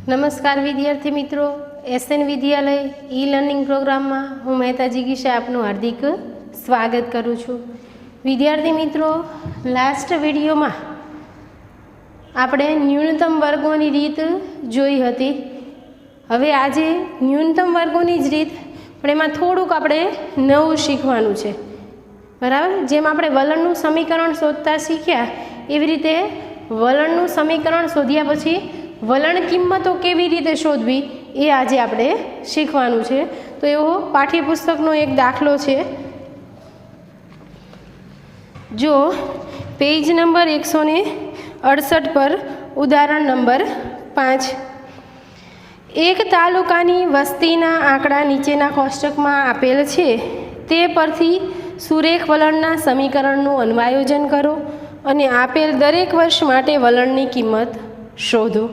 નમસ્કાર વિદ્યાર્થી મિત્રો, એસએન વિદ્યાલય ઈ લર્નિંગ પ્રોગ્રામમાં હું મહેતા જીગીશા આપનું હાર્દિક સ્વાગત કરું છું। વિદ્યાર્થી મિત્રો, લાસ્ટ વિડીયોમાં આપણે ન્યૂનતમ વર્ગોની રીત જોઈ હતી। હવે આજે ન્યૂનતમ વર્ગોની જ રીત, પણ એમાં થોડુંક આપણે નવું શીખવાનું છે, બરાબર। જેમ આપણે વલણનું સમીકરણ શોધતા શીખ્યા એવી રીતે વલણનું સમીકરણ શોધ્યા પછી વલણ કિંમતો કેવી રીતે શોધવી એ આજે આપણે શીખવાનું છે। તો એવો પાઠ્યપુસ્તકનો એક દાખલો છે। જો પેજ નંબર 168 પર ઉદાહરણ નંબર 5, એક તાલુકાની વસ્તીના આંકડા નીચેના કોષ્ટકમાં આપેલ છે, તે પરથી સુરેખ વલણના સમીકરણનું અન્વયોજન કરો અને આપેલ દરેક વર્ષ માટે વલણની કિંમત શોધો।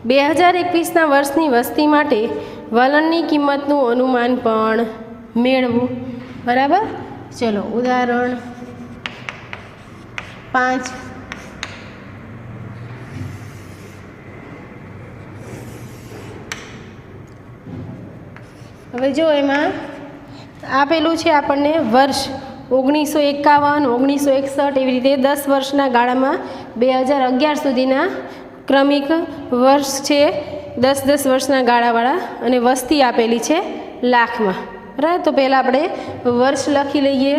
2021ના વર્ષની વસ્તી માટે વલણની કિંમતનું અનુમાન પણ મેળવો, બરાબર। ચલો ઉદાહરણ 5, હવે જો એમાં આપેલું છે આપણને વર્ષ 1951, 1961 એવી રીતે 10 વર્ષના ગાળામાં 2011 સુધીના ક્રમિક વર્ષ છે, 10 વર્ષના ગાળાવાળા, અને વસ્તી આપેલી છે લાખમાં, બરાબર। તો પહેલાં આપણે વર્ષ લખી લઈએ।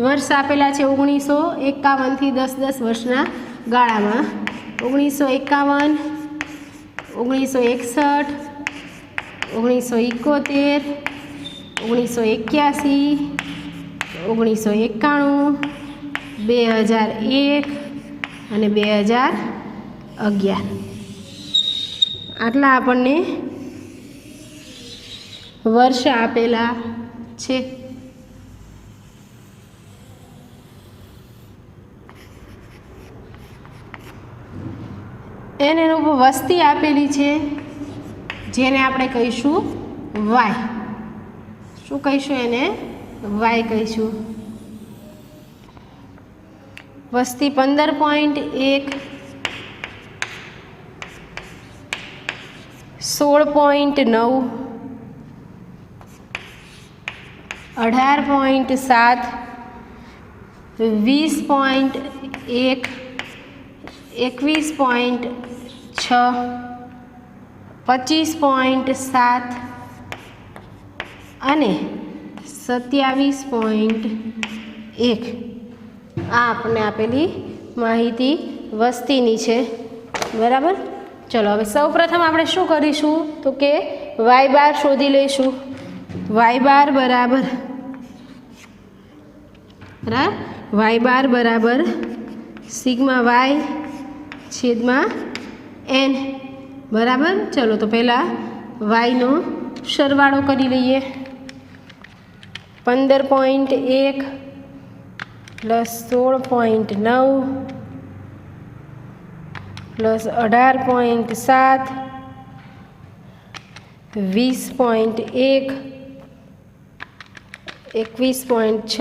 વર્ષ આપેલા છે 1951થી 10 વર્ષના ગાળામાં 1951, 1961, 1971, 1981, 1991, 2001 અને 2011, આટલા આપણને વર્ષ આપેલા છે। એને વસ્તી આપેલી છે, જેને આપણે કહીશું વાય। શું કહીશું? એને વાય કહીશું। વસ્તી 15.1, 16.9, 18.7, 20.1, 21.6, 25.7 અને 27.1, આ આપણને આપેલી માહિતી વસ્તીની છે, બરાબર। ચલો હવે સૌ પ્રથમ આપણે શું કરીશું તો કે વાય બાર શોધી લઈશું। વાય બાર બરાબર સિગ્મા વાય છેદમાં એન, બરાબર। ચલો તો પહેલાં વાયનો સરવાળો કરી લઈએ। 15.1 પ્લસ 16.9 પ્લસ 18.7, 20.1, 21.6,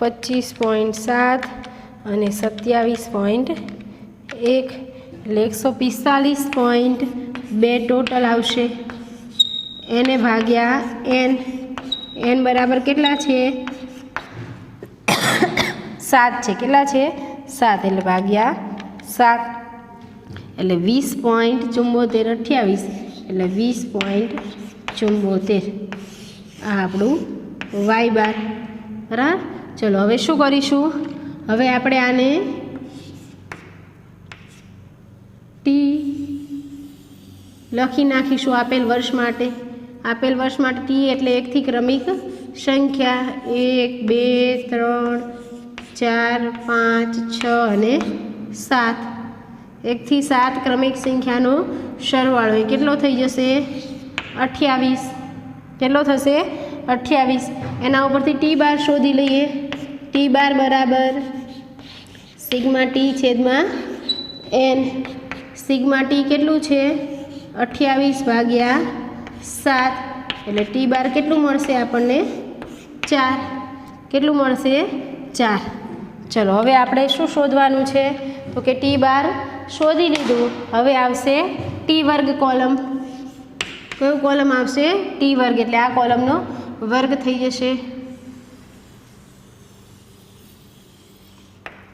25.7 અને 27.1, એટલે 145.2 ટોટલ આવશે। એને ભાગ્યા એન, એન બરાબર કેટલા છે? 7 છે। કેટલા છે? 7, એટલે ભાગ્યા 7, એટલે 20.74, 28 એટલે 20.74, આ આપણું વાય બાર, બરાબર। ચલો હવે શું કરીશું? હવે આપણે આને ટી લખી નાખીશું આપેલ વર્ષ માટે। આપેલ વર્ષ માટે ટી એટલે 1 થી ક્રમિક સંખ્યા 1, 2, 3, 4, 5, 6 અને 7, 1 થી 7 ક્રમિક સંખ્યાનો સરવાળો એ કેટલો થઈ જશે? 28। કેટલો થશે? 28। એના ઉપરથી ટી બાર શોધી લઈએ। ટી બાર બરાબર સિગ્મા ટી છેદમાં એન। સિગ્મા ટી કેટલું છે? 28 ભાગ્યા 7, એટલે ટી બાર કેટલું મળશે આપણને? 4। કેટલું મળશે? 4। ચલો હવે આપણે શું શોધવાનું છે તો કે ટી બાર શોધી લીધું. હવે આવશે ટી વર્ગ કોલમ. કયું કોલમ આવશે? ટી વર્ગ. એટલે આ કોલમનો વર્ગ થઈ જશે.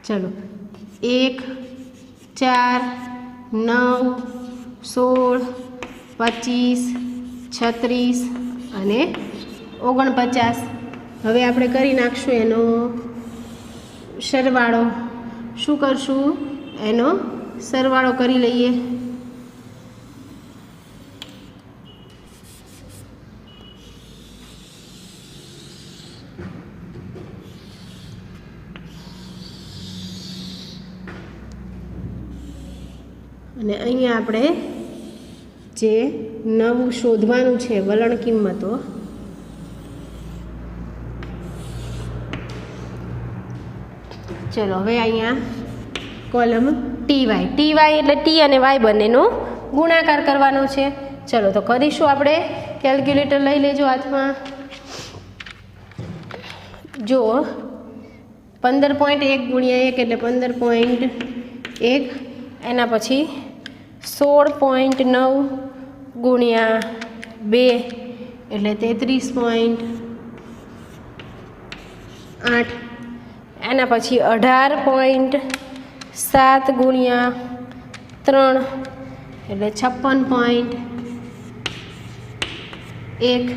ચલો 1 4 9 16 25 36 અને 49. હવે આપણે કરી નાખશું એનો સરવાળો. શું કરશું? એનો સરવાળો કરી લઈએ. અને અહીંયા આપણે જે નવું શોધવાનું છે વલણ કિંમતો, ચલો હવે અહીંયા કોલમ ટી વાય એટલે ટી અને વાય બંનેનો ગુણાકાર કરવાનો છે. ચલો તો કરીશું આપણે. કેલ્ક્યુલેટર લઈ લેજો હાથમાં. જો 15.1 ગુણ્યા 1 એટલે 15.1, એના પછી 16.9 ગુણ્યા 2 એટલે 33.8, એના પછી 18.7 ગુણ્યા 3 એટલે 56.1,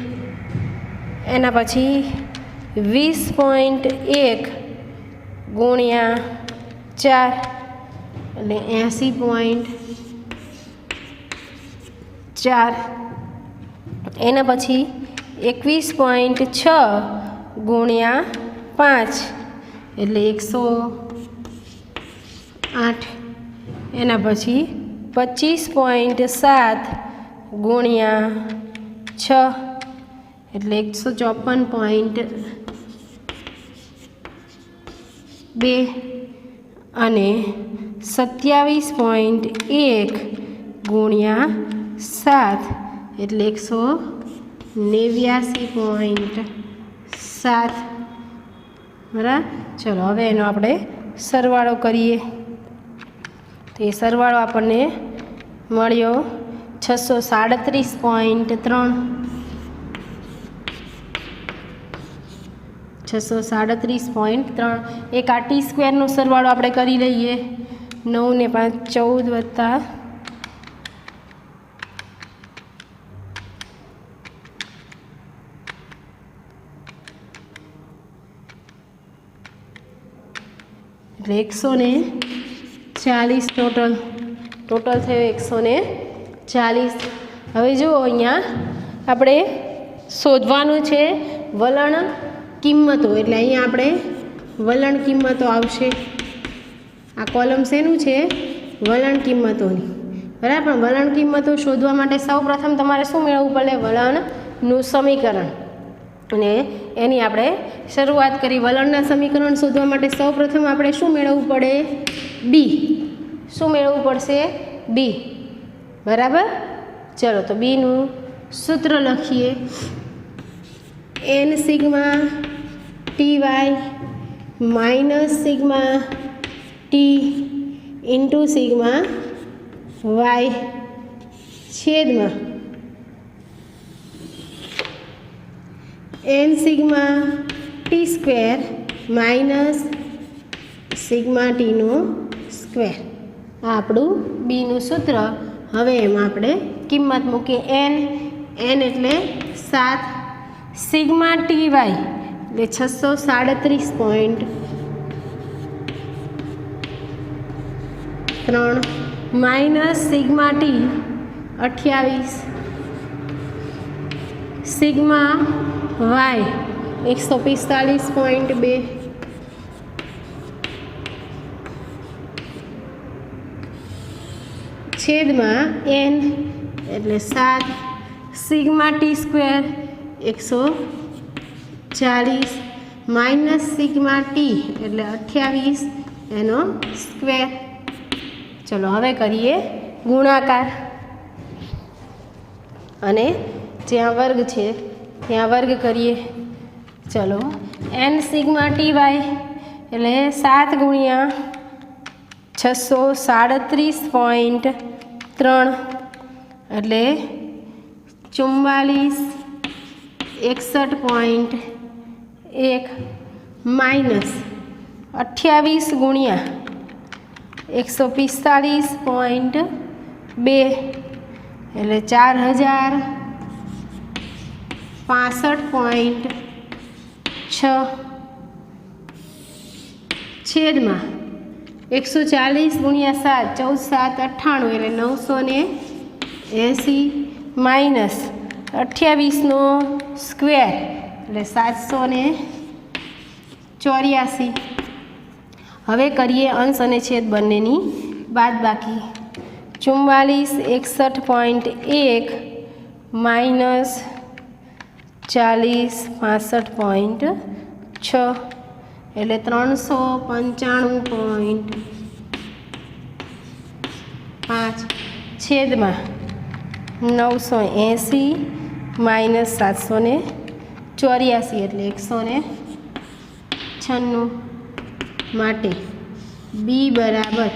એના પછી 20.1 ગુણ્યા 4 એટલે 80.4, એના પછી 21.6 ગુણ્યા 5 એટલે 108, એના પછી 25.7 ગુણ્યા 6 એટલે 154.2 અને 27.1 ગુણ્યા 7 એટલે 189.7. બરાબર. ચલો હવે એનો આપણે સરવાળો કરીએ. તો એ સરવાળો આપણને મળ્યો 637.3. 637.3. એક આ ટી સ્ક્વેરનો સરવાળો આપણે કરી લઈએ. 9 ને 5 14 વત્તા 140 ટોટલ થયો 140. હવે જુઓ અહીંયા આપણે શોધવાનું છે વલણ કિંમતો. એટલે અહીંયા આપણે વલણ કિંમતો આવશે. આ કોલમ શેનું છે? વલણ કિંમતોની. બરાબર. પણ વલણ કિંમતો શોધવા માટે સૌપ્રથમ તમારે શું મેળવવું પડે? વલણનું સમીકરણ. અને એની આપણે શરૂઆત કરી. વલણના સમીકરણ શોધવા માટે સૌપ્રથમ આપણે શું મેળવવું પડે? બી. શું મેળવવું પડશે? બી. બરાબર. ચલો તો બીનું સૂત્ર લખીએ. n sigma T Y minus sigma T into sigma Y છેદમાં n sigma T square minus sigma ટીનો સ્ક્વેર. આ આપણું બીનું સૂત્ર. હવે એમાં આપણે કિંમત મૂકીએ. n એટલે 7, સિગ્મા ટી વાય એટલે 637.3 minus sigma T 28, sigma Y 145.2, છેદમાં n એટલે 7, sigma T square 140 minus sigma T એટલે 28 એનો સ્ક્વેર. ચલો હવે કરીએ ગુણાકાર. અને જ્યાં વર્ગ છે ત્યાં વર્ગ કરીએ. ચલો n સિગ્મા ટી વાય એટલે 7 ગુણ્યા 637.3 એટલે 4461.1 માઇનસ 28 ગુણ્યા 145.2 એટલે 4065.6 છેદમાં 140 ગુણ્યા 7 14 7 98 એટલે 980 માઇનસ 28નો સ્ક્વેર એટલે 784. હવે કરીએ અંશ અને છેદ બંનેની બાદબાકી. 4461.1 માઇનસ 4065.6 એટલે 395.5 છેદમાં 980 માઇનસ 784 એટલે 196 માટે બી બરાબર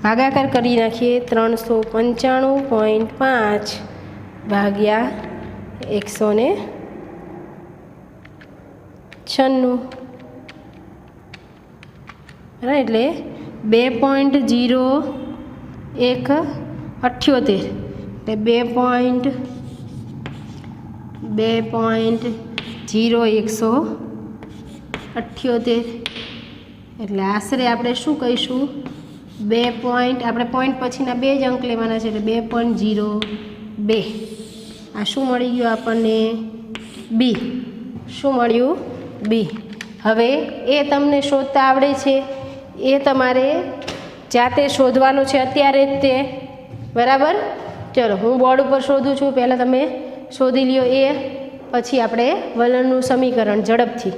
ભાગાકાર કરી નાખીએ 395.5 ભાગ્યા 196 એટલે 2.0178 એટલે 2.0178 એટલે આશરે આપણે શું કહીશું 2 પોઈન્ટ આપણે પોઈન્ટ પછીના 2 જ અંક લેવાના છે એટલે 2.02. આ શું મળી ગયું આપણને બી. શું મળ્યું બી. હવે એ તમને શોધતા આવડે છે એ તમારે જાતે શોધવાનું છે અત્યારે જ તે બરાબર. ચલો હું બોર્ડ ઉપર શોધું છું, પહેલાં તમે શોધી લ્યો એ, પછી આપણે વલણનું સમીકરણ ઝડપથી.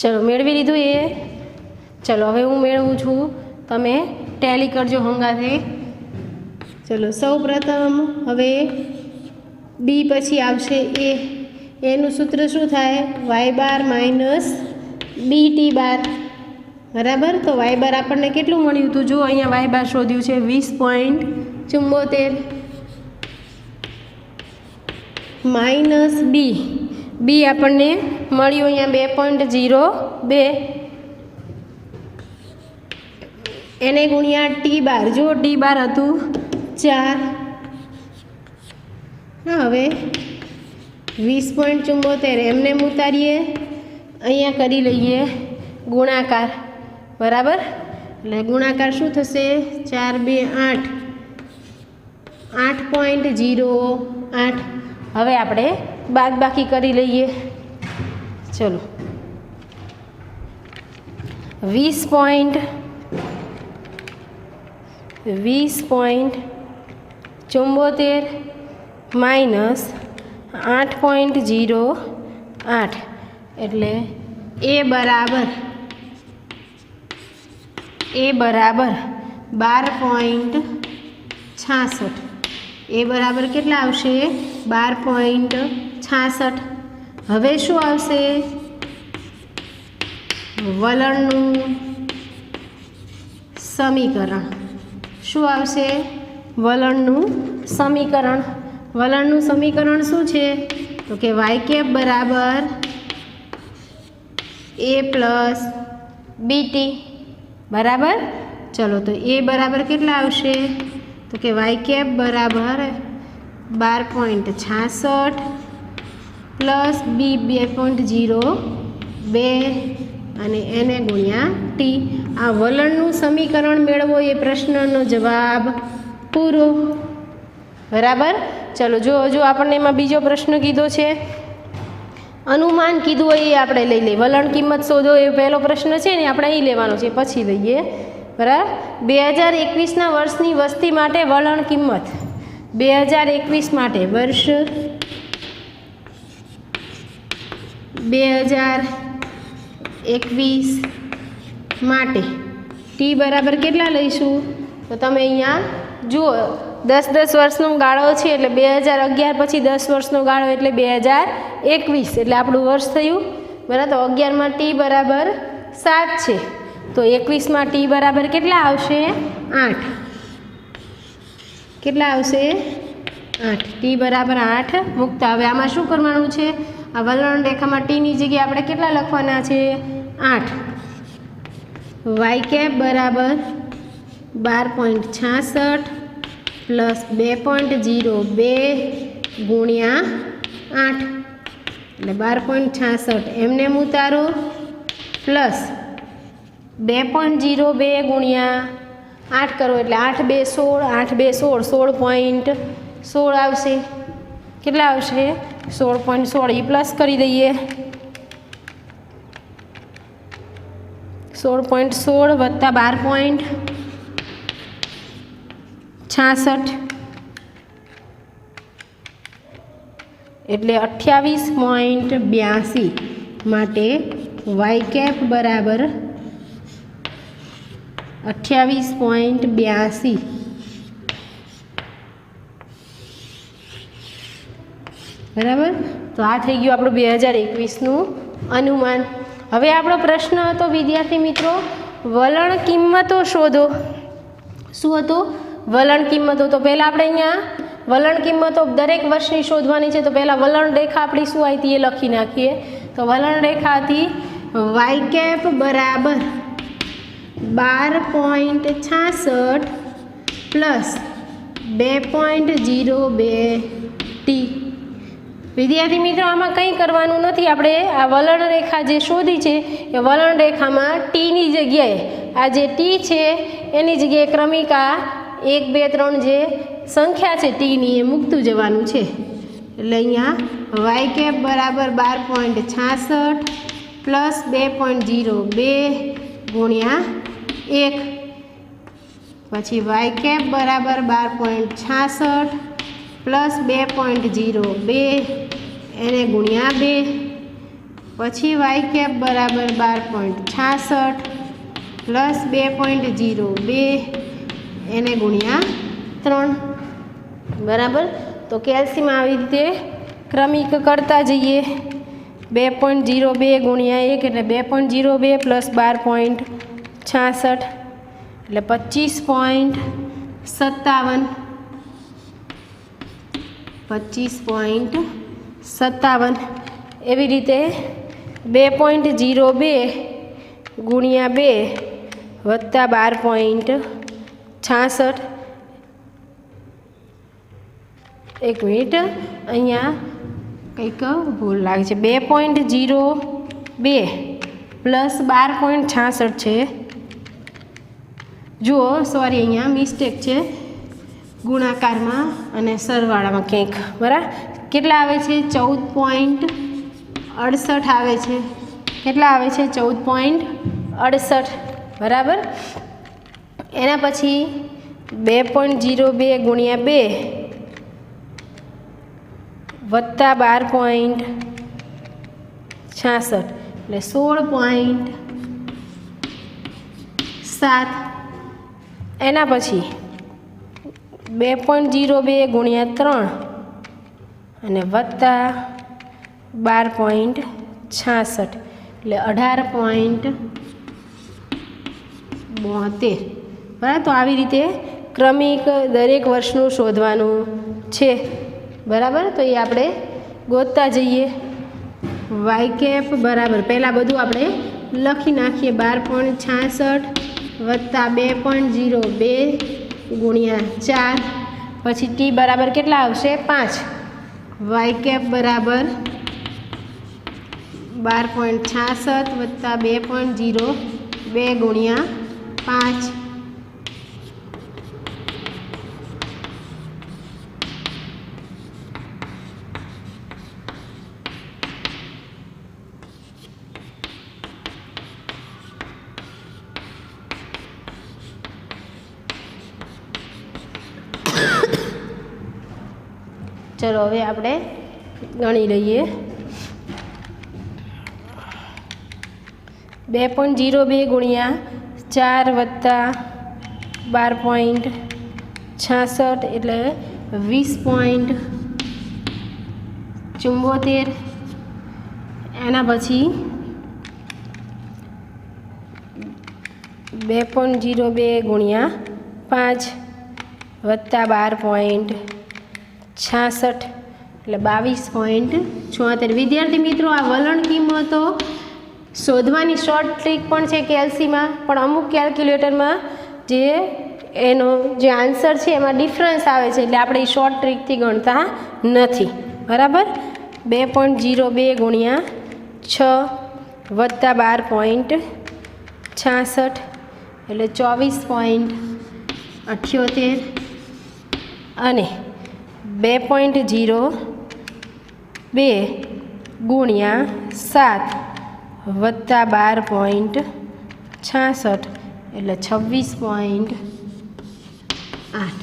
ચલો મેળવી લીધું એ. ચલો હવે હું મેળવું છું, તમે ટેલી કરજો હંગાથે. ચલો સૌ પ્રથમ હવે બી પછી આવશે એ. એનું સૂત્ર શું થાય? વાય બાર માઇનસ બી ટી બાર બરાબર. તો વાય બાર આપણને કેટલું મળ્યું હતું? જો અહીંયા વાય બાર શોધ્યું છે 20.74 માઇનસ બી. બી આપણને મળ્યું અહીંયા 2.02. એને ગુણ્યા ટી બાર. જો ટી બાર હતું 4. હા હવે 20.74 એમને ઉતારીએ, અહીંયા કરી લઈએ ગુણાકાર બરાબર. એટલે ગુણાકાર શું થશે? 4 2 8 8.08. હવે આપણે બાદબાકી કરી લઈએ. ચલો 20.74 માઇનસ 8.08 એટલે એ બરાબર 12.66. એ બરાબર કેટલા આવશે? 12.66. હવે શું આવશે? વલણનું સમીકરણ. શું આવશે? વલણનું સમીકરણ. વલણનું સમીકરણ શું છે? તો કે વાય કેપ બરાબર એ પ્લસ બીટી. બરાબર. ચલો તો એ બરાબર કેટલા આવશે? તો કે વાય કેપ બરાબર 12.66 પ્લસ બી 2.02 અને એને ગુણ્યા ટી. આ વલણનું સમીકરણ મેળવો એ પ્રશ્નનો જવાબ પૂરો. બરાબર. ચલો જો હજુ આપણને એમાં બીજો પ્રશ્ન કીધો છે, અનુમાન કીધું હોય એ આપણે લઈ લઈએ. વલણ કિંમત શોધો એ પહેલો પ્રશ્ન છે ને, આપણે અહીં લેવાનો છે, પછી લઈએ. બરાબર. 2021ના વર્ષની વસ્તી માટે વલણ કિંમત. 2021 માટે વર્ષ 2021 માટે ટી બરાબર કેટલા લઈશું? તો તમે અહીંયા જુઓ 10 વર્ષનો ગાળો છે એટલે 2011 પછી 10 વર્ષનો ગાળો એટલે 2021 એટલે આપણું વર્ષ થયું. બરાબર. તો 11માં ટી બરાબર 7 છે, તો 21માં ટી બરાબર કેટલા આવશે? 8. કેટલા આવશે? 8. ટી બરાબર 8 મૂકતા. હવે આમાં શું કરવાનું છે? આ વલણ રેખામાં ટીની જગ્યાએ આપણે કેટલા લખવાના છે? 8. વાય કેપ બરાબર 12.66 પ્લસ 2.02 ગુણ્યા 8 એટલે 12.66 એમને ઉતારો પ્લસ 2.02 ગુણ્યા 8 કરો એટલે 8 2 16, 8 2 16, 16.16 આવશે. કેટલા આવશે? 16.16. એ પ્લસ કરી દઈએ. 16.16 વત્તા 12.66 એટલે 28.82 માટે વાય કેપ બરાબર 28.82. બરાબર. તો આ થઈ ગયું આપણું 2021નું અનુમાન. હવે આપણો પ્રશ્ન હતો વિદ્યાર્થી મિત્રો, વલણ કિંમતો શોધો. શું હતો? વલણ કિંમતો. તો પહેલાં આપણે અહીંયા વલણ કિંમતો દરેક વર્ષની શોધવાની છે. તો પહેલાં વલણ રેખા આપણી શું આવી હતી એ લખી નાખીએ. તો વલણ રેખા હતી વાય કેપ બરાબર 12.66 પ્લસ 2.02 ટી. વિદ્યાર્થી મિત્રો આમાં કંઈ કરવાનું નથી. આપણે આ વલણ રેખા જે શોધી છે એ વલણ રેખામાં ટીની જગ્યાએ આ જે ટી છે એની જગ્યાએ ક્રમિકા 1 2 3 જે સંખ્યા છે ટીની એ મૂકતું જવાનું છે. એટલે અહીંયા વાય કેપ બરાબર 12.66 પ્લસ 2.02 ગુણ્યા 1 પછી વાય કેપ બરાબર 12.66 પ્લસ 2.02 એને ગુણ્યા 2 પછી વાય કેપ બરાબર 12.66 પ્લસ 2.02 એને ગુણ્યા 3. બરાબર. તો કેલ્સીમાં આવી રીતે ક્રમિક કરતા જઈએ. 2.02 ગુણ્યા 1 એટલે 2.02 પ્લસ 12.66 એટલે 25.57. 25.57 એવી રીતે 2.02 ગુણ્યા 2 વત્તા 12.66. એક મિનિટ, અહીંયા કંઈક ભૂલ લાગે છે. 2.02 પ્લસ 12.66 છે. જુઓ, સોરી, અહીંયા મિસ્ટેક છે ગુણાકારમાં અને સરવાળામાં ક્યાંક. બરાબર. કેટલા આવે છે? 14.68 આવે છે. કેટલા આવે છે? 14.68. બરાબર. એના પછી 2.02 ગુણ્યા 2 વત્તા 12.66 એટલે 16.7. એના પછી 2.02 ગુણ્યા 3 અને વત્તા 12.66 એટલે 18.72 બરાબર। તો આવી રીતે ક્રમિક દરેક વર્ષનું શોધવાનું છે બરાબર। તો એ આપણે ગોતતા જઈએ। વાય કેપ બરાબર પહેલાં બધું આપણે લખી નાખીએ 12.66 વત્તા 2.02 ગુણ્યા 4 પછી ટી બરાબર કેટલા આવશે 5। વાય કેપ બરાબર 12.66 વત્તા 2.02 ગુણ્યા 5 चलो હવે આપણે ગણી લઈએ 2.02 ગુણ્યા 4 વત્તા 12.66 એટલે 20.74 એના પછી 2.02 ગુણ્યા 5 વત્તા 12.66 એટલે 22.74। વિદ્યાર્થી મિત્રો આ વલણ કિંમતો શોધવાની શોર્ટ ટ્રીક પણ છે કેલ્સીમાં, પણ અમુક કેલ્ક્યુલેટરમાં જે એનો જે આન્સર છે એમાં ડિફરન્સ આવે છે એટલે આપણે એ શોર્ટ ટ્રીકથી ગણતા નથી બરાબર। 2.02 ગુણ્યા 6 વત્તા 12.66 એટલે 24.78 અને 2.02 ગુણ્યા 7 વત્તા 12.66 એટલે 26.8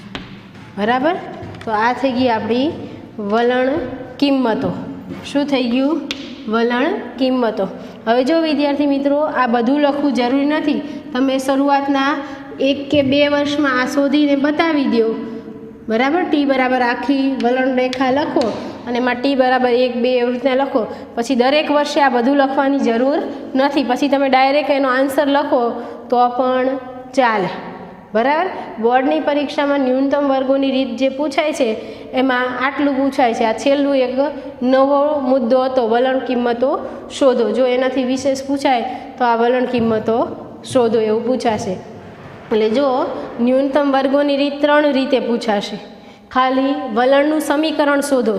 બરાબર। તો આ થઈ ગઈ આપણી વલણ કિંમતો। શું થઈ ગયું વલણ કિંમતો। હવે જો વિદ્યાર્થી મિત્રો આ બધું લખવું જરૂરી નથી, તમે શરૂઆતના 1 કે 2 વર્ષમાં આ શોધીને બતાવી દો બરાબર। ટી બરાબર આખી વલણ રેખા લખો અને એમાં ટી બરાબર 1 2 એવી રીતના લખો, પછી દરેક વર્ષે આ બધું લખવાની જરૂર નથી, પછી તમે ડાયરેક્ટ એનો આન્સર લખો તો પણ ચાલે બરાબર। બોર્ડની પરીક્ષામાં ન્યૂનતમ વર્ગોની રીત જે પૂછાય છે એમાં આટલું પૂછાય છે। આ છેલ્લું એક નવો મુદ્દો હતો વલણ કિંમતો શોધો। જો એનાથી વિશેષ પૂછાય તો આ વલણ કિંમતો શોધો એવું પૂછાશે। એટલે જો ન્યૂનતમ વર્ગોની રીત 3 રીતે પૂછાશે। ખાલી વલણનું સમીકરણ શોધો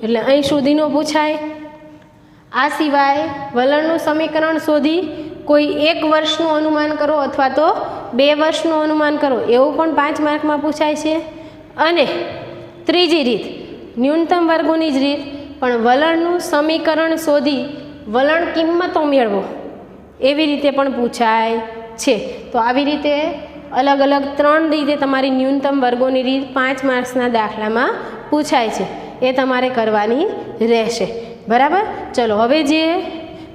એટલે અહીં સુધીનો પૂછાય। આ સિવાય વલણનું સમીકરણ શોધી કોઈ 1 વર્ષનું અનુમાન કરો અથવા તો 2 વર્ષનું અનુમાન કરો એવું પણ 5 માર્કમાં પૂછાય છે। અને ત્રીજી રીત ન્યૂનતમ વર્ગોની જ રીત પણ વલણનું સમીકરણ શોધી વલણ કિંમતો મેળવો એવી રીતે પણ પૂછાય છે। તો આવી રીતે અલગ અલગ 3 રીતે તમારી ન્યૂનતમ વર્ગોની રીત 5 માર્ક્સના દાખલામાં પૂછાય છે, એ તમારે કરવાની રહેશે બરાબર। ચલો હવે જે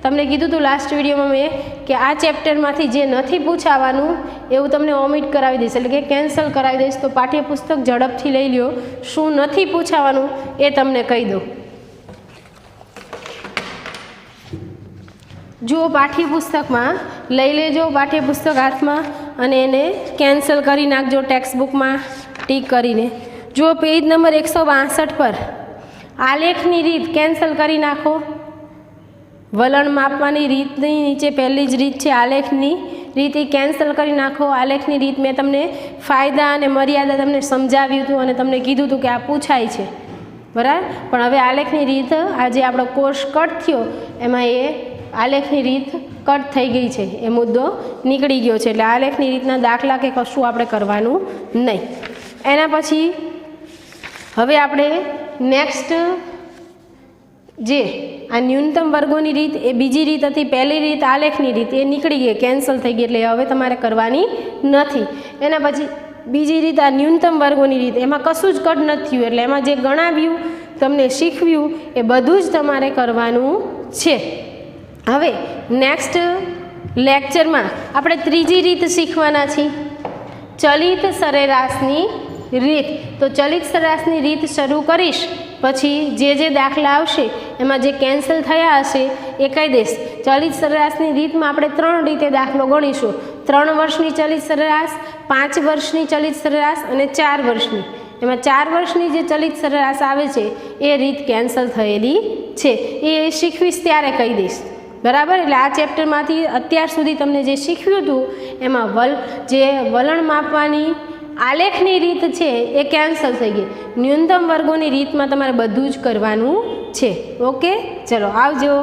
તમને કીધું હતું લાસ્ટ વિડીયોમાં મેં કે આ ચેપ્ટરમાંથી જે નથી પૂછાવાનું એવું તમને ઓમિટ કરાવી દઈશ એટલે કે કેન્સલ કરાવી દઈશ। તો પાઠ્યપુસ્તક ઝડપથી લઈ લ્યો, શું નથી પૂછાવાનું એ તમને કહી દઉં। જો પાઠ્યપુસ્તકમાં લઈ લેજો પાઠ્યપુસ્તક હાથમાં અને એને કેન્સલ કરી નાખજો ટેક્સ્ટબુકમાં ટીક કરીને। જો પેજ નંબર 162 પર આલેખની રીત કેન્સલ કરી નાખો। વલણ માપવાની રીતની નીચે પહેલી જ રીત છે આલેખની રીત, એ કેન્સલ કરી નાખો। આલેખની રીત મેં તમને ફાયદા અને મર્યાદા તમને સમજાવ્યું હતું અને તમને કીધું હતું કે આ પૂછાય છે બરાબર। પણ હવે આલેખની રીત આજે આપણો કોર્સ કટ થયો એમાં એ આલેખની રીત કટ થઈ ગઈ છે, એ મુદ્દો નીકળી ગયો છે એટલે આલેખની રીતના દાખલા કે કશું આપણે કરવાનું નહીં। એના પછી હવે આપણે નેક્સ્ટ જે આ ન્યૂનતમ વર્ગોની રીત એ બીજી રીત હતી, પહેલી રીત આલેખની રીત એ નીકળી ગઈ કેન્સલ થઈ ગઈ એટલે હવે તમારે કરવાની નથી। એના પછી બીજી રીત આ ન્યૂનતમ વર્ગોની રીત, એમાં કશું જ કટ નથી થયું એટલે એમાં જે ગણાવ્યું તમને શીખવ્યું એ બધું જ તમારે કરવાનું છે। હવે નેક્સ્ટ લેક્ચરમાં આપણે ત્રીજી રીત શીખવાના છીએ, ચલિત સરેરાશની રીત। તો ચલિત સરેરાશની રીત શરૂ કરીશ પછી જે દાખલા આવશે એમાં જે કેન્સલ થયા હશે એ કહી દઈશ. ચલિત સરેરાશની રીતમાં આપણે 3 રીતે દાખલો ગણીશું. 3 વર્ષની ચલિત સરેરાશ, 5 વર્ષની ચલિત સરેરાશ અને 4 વર્ષની. એમાં 4 વર્ષની જે ચલિત સરેરાશ આવે છે એ રીત કેન્સલ થયેલી છે, એ શીખવીશ ત્યારે કહી દઈશ. બરાબર. એટલે આ ચેપ્ટરમાંથી અત્યાર સુધી તમને જે શીખવ્યું હતું એમાં વલણ માપવાની આલેખની રીત છે એ કેન્સલ થઈ ગઈ. ન્યૂનતમ વર્ગોની રીતમાં તમારે બધું જ કરવાનું છે. ઓકે, ચલો આવજો.